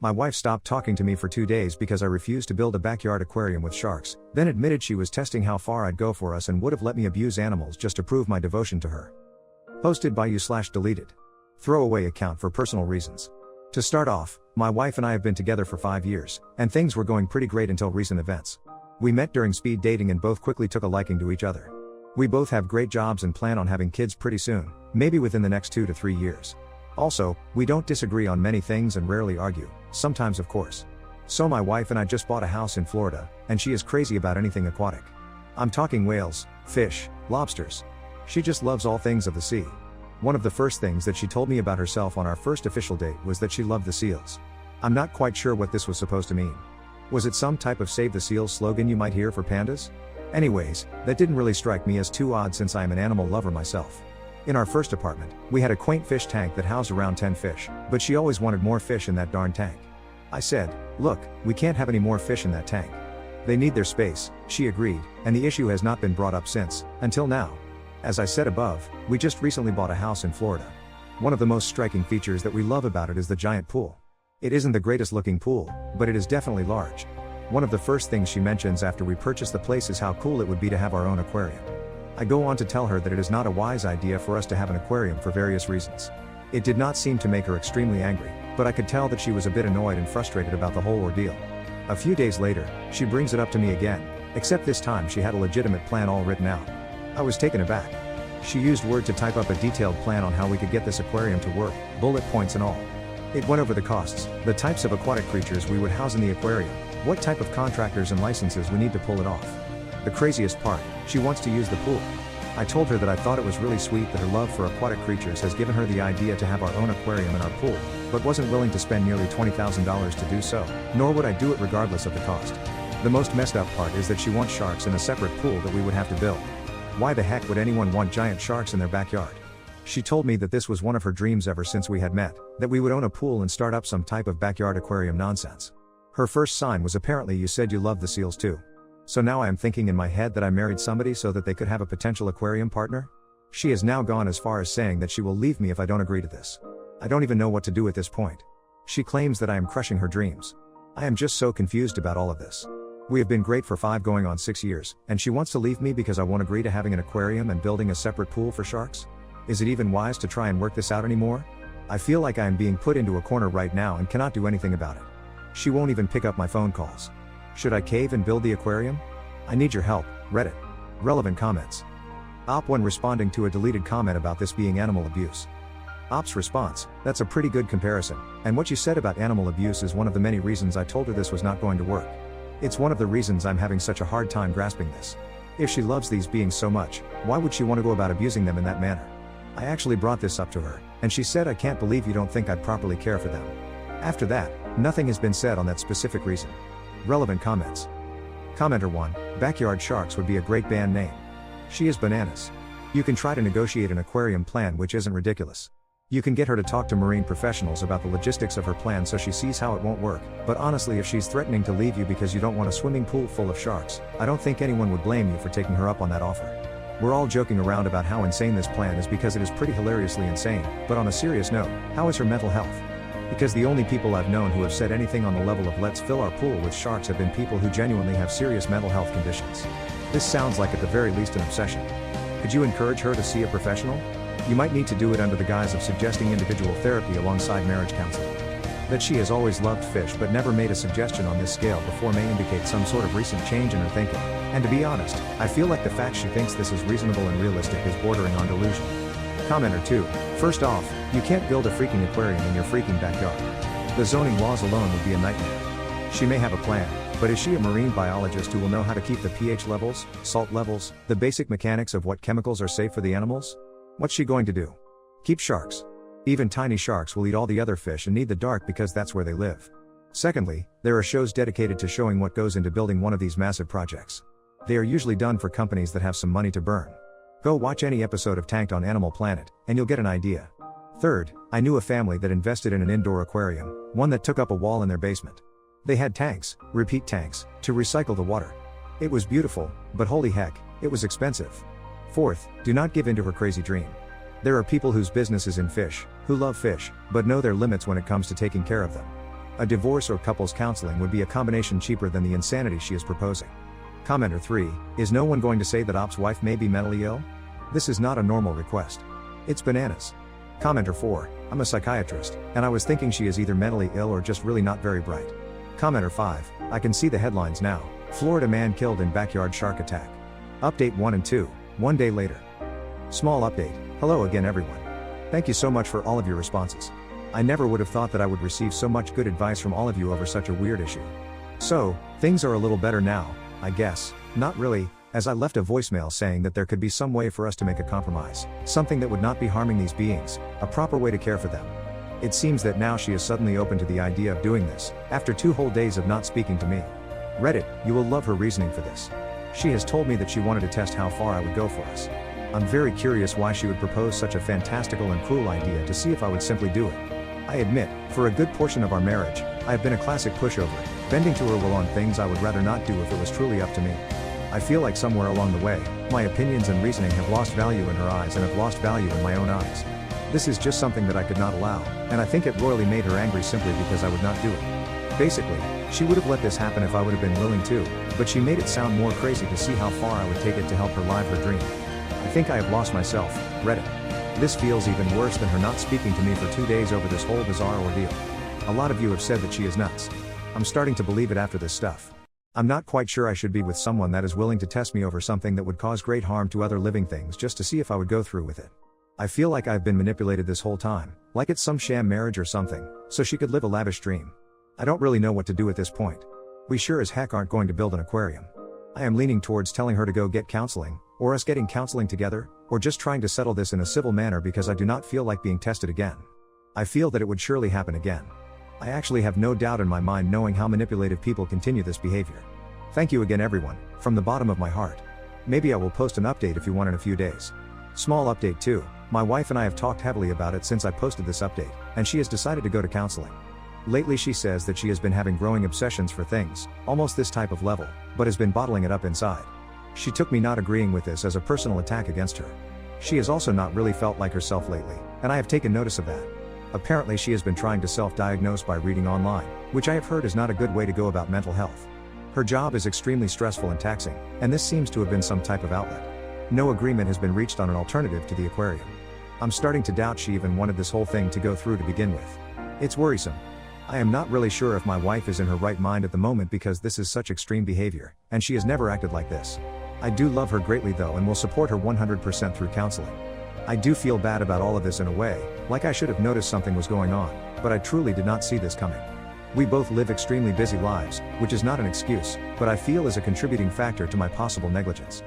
My wife stopped talking to me for 2 days because I refused to build a backyard aquarium with sharks, then admitted she was testing how far I'd go for us and would have let me abuse animals just to prove my devotion to her. Posted by you/deleted. Throwaway account for personal reasons. To start off, my wife and I have been together for 5 years, and things were going pretty great until recent events. We met during speed dating and both quickly took a liking to each other. We both have great jobs and plan on having kids pretty soon, maybe within the next 2 to 3 years. Also, we don't disagree on many things and rarely argue, sometimes of course. So my wife and I just bought a house in Florida, and she is crazy about anything aquatic. I'm talking whales, fish, lobsters. She just loves all things of the sea. One of the first things that she told me about herself on our first official date was that she loved the seals. I'm not quite sure what this was supposed to mean. Was it some type of Save the Seals slogan you might hear for pandas? Anyways, that didn't really strike me as too odd since I am an animal lover myself. In our first apartment, we had a quaint fish tank that housed around 10 fish, but she always wanted more fish in that darn tank. I said, "Look, we can't have any more fish in that tank. They need their space," she agreed, and the issue has not been brought up since, until now. As I said above, we just recently bought a house in Florida. One of the most striking features that we love about it is the giant pool. It isn't the greatest looking pool, but it is definitely large. One of the first things she mentions after we purchased the place is how cool it would be to have our own aquarium. I go on to tell her that it is not a wise idea for us to have an aquarium for various reasons. It did not seem to make her extremely angry, but I could tell that she was a bit annoyed and frustrated about the whole ordeal. A few days later, she brings it up to me again, except this time she had a legitimate plan all written out. I was taken aback. She used Word to type up a detailed plan on how we could get this aquarium to work, bullet points and all. It went over the costs, the types of aquatic creatures we would house in the aquarium, what type of contractors and licenses we need to pull it off. The craziest part, she wants to use the pool. I told her that I thought it was really sweet that her love for aquatic creatures has given her the idea to have our own aquarium in our pool, but wasn't willing to spend nearly $20,000 to do so, nor would I do it regardless of the cost. The most messed up part is that she wants sharks in a separate pool that we would have to build. Why the heck would anyone want giant sharks in their backyard? She told me that this was one of her dreams ever since we had met, that we would own a pool and start up some type of backyard aquarium nonsense. Her first sign was apparently "You said you loved the seals too." So now I am thinking in my head that I married somebody so that they could have a potential aquarium partner? She has now gone as far as saying that she will leave me if I don't agree to this. I don't even know what to do at this point. She claims that I am crushing her dreams. I am just so confused about all of this. We have been great for 5 going on 6 years, and she wants to leave me because I won't agree to having an aquarium and building a separate pool for sharks? Is it even wise to try and work this out anymore? I feel like I am being put into a corner right now and cannot do anything about it. She won't even pick up my phone calls. Should I cave and build the aquarium? I need your help, Reddit. Relevant comments. Op1 responding to a deleted comment about this being animal abuse. Op's response, "That's a pretty good comparison, and what you said about animal abuse is one of the many reasons I told her this was not going to work. It's one of the reasons I'm having such a hard time grasping this. If she loves these beings so much, why would she want to go about abusing them in that manner? I actually brought this up to her, and she said, 'I can't believe you don't think I'd properly care for them.' After that, nothing has been said on that specific reason." Relevant comments. Commenter 1, "Backyard Sharks would be a great band name." She is bananas. You can try to negotiate an aquarium plan which isn't ridiculous. You can get her to talk to marine professionals about the logistics of her plan so she sees how it won't work, but honestly, if she's threatening to leave you because you don't want a swimming pool full of sharks, I don't think anyone would blame you for taking her up on that offer. We're all joking around about how insane this plan is because it is pretty hilariously insane, but on a serious note, how is her mental health? Because the only people I've known who have said anything on the level of "let's fill our pool with sharks" have been people who genuinely have serious mental health conditions. This sounds like at the very least an obsession. Could you encourage her to see a professional? You might need to do it under the guise of suggesting individual therapy alongside marriage counseling. That she has always loved fish but never made a suggestion on this scale before may indicate some sort of recent change in her thinking. And to be honest, I feel like the fact she thinks this is reasonable and realistic is bordering on delusion. Commenter 2, "First off, you can't build a freaking aquarium in your freaking backyard. The zoning laws alone would be a nightmare. She may have a plan, but is she a marine biologist who will know how to keep the pH levels, salt levels, the basic mechanics of what chemicals are safe for the animals? What's she going to do? Keep sharks? Even tiny sharks will eat all the other fish and need the dark because that's where they live. Secondly, there are shows dedicated to showing what goes into building one of these massive projects. They are usually done for companies that have some money to burn. Go watch any episode of Tanked on Animal Planet, and you'll get an idea. Third, I knew a family that invested in an indoor aquarium, one that took up a wall in their basement. They had tanks, repeat tanks, to recycle the water. It was beautiful, but holy heck, it was expensive. Fourth, do not give in to her crazy dream. There are people whose business is in fish, who love fish, but know their limits when it comes to taking care of them. A divorce or couples counseling would be a combination cheaper than the insanity she is proposing. Commenter 3, is no one going to say that Op's wife may be mentally ill? This is not a normal request. It's bananas. Commenter 4, I'm a psychiatrist, and I was thinking she is either mentally ill or just really not very bright. Commenter 5, I can see the headlines now. Florida man killed in backyard shark attack. Update 1 and 2, 1 day later. Small update, hello again everyone. Thank you so much for all of your responses. I never would have thought that I would receive so much good advice from all of you over such a weird issue. So, things are a little better now, I guess. Not really, as I left a voicemail saying that there could be some way for us to make a compromise, something that would not be harming these beings, a proper way to care for them. It seems that now she is suddenly open to the idea of doing this, after 2 whole days of not speaking to me. Reddit, you will love her reasoning for this. She has told me that she wanted to test how far I would go for us. I'm very curious why she would propose such a fantastical and cruel idea to see if I would simply do it. I admit, for a good portion of our marriage, I have been a classic pushover, bending to her will on things I would rather not do if it was truly up to me. I feel like somewhere along the way, my opinions and reasoning have lost value in her eyes and have lost value in my own eyes. This is just something that I could not allow, and I think it royally made her angry simply because I would not do it. Basically, she would have let this happen if I would have been willing to, but she made it sound more crazy to see how far I would take it to help her live her dream. I think I have lost myself, Reddit. This feels even worse than her not speaking to me for 2 days over this whole bizarre ordeal. A lot of you have said that she is nuts. I'm starting to believe it after this stuff. I'm not quite sure I should be with someone that is willing to test me over something that would cause great harm to other living things just to see if I would go through with it. I feel like I've been manipulated this whole time, like it's some sham marriage or something, so she could live a lavish dream. I don't really know what to do at this point. We sure as heck aren't going to build an aquarium. I am leaning towards telling her to go get counseling, or us getting counseling together, or just trying to settle this in a civil manner because I do not feel like being tested again. I feel that it would surely happen again. I actually have no doubt in my mind knowing how manipulative people continue this behavior. Thank you again everyone, from the bottom of my heart. Maybe I will post an update if you want in a few days. Small update too, my wife and I have talked heavily about it since I posted this update, and she has decided to go to counseling. Lately she says that she has been having growing obsessions for things, almost this type of level, but has been bottling it up inside. She took me not agreeing with this as a personal attack against her. She has also not really felt like herself lately, and I have taken notice of that. Apparently she has been trying to self-diagnose by reading online, which I have heard is not a good way to go about mental health. Her job is extremely stressful and taxing, and this seems to have been some type of outlet. No agreement has been reached on an alternative to the aquarium. I'm starting to doubt she even wanted this whole thing to go through to begin with. It's worrisome. I am not really sure if my wife is in her right mind at the moment because this is such extreme behavior, and she has never acted like this. I do love her greatly though and will support her 100% through counseling. I do feel bad about all of this in a way, like I should have noticed something was going on, but I truly did not see this coming. We both live extremely busy lives, which is not an excuse, but I feel is a contributing factor to my possible negligence.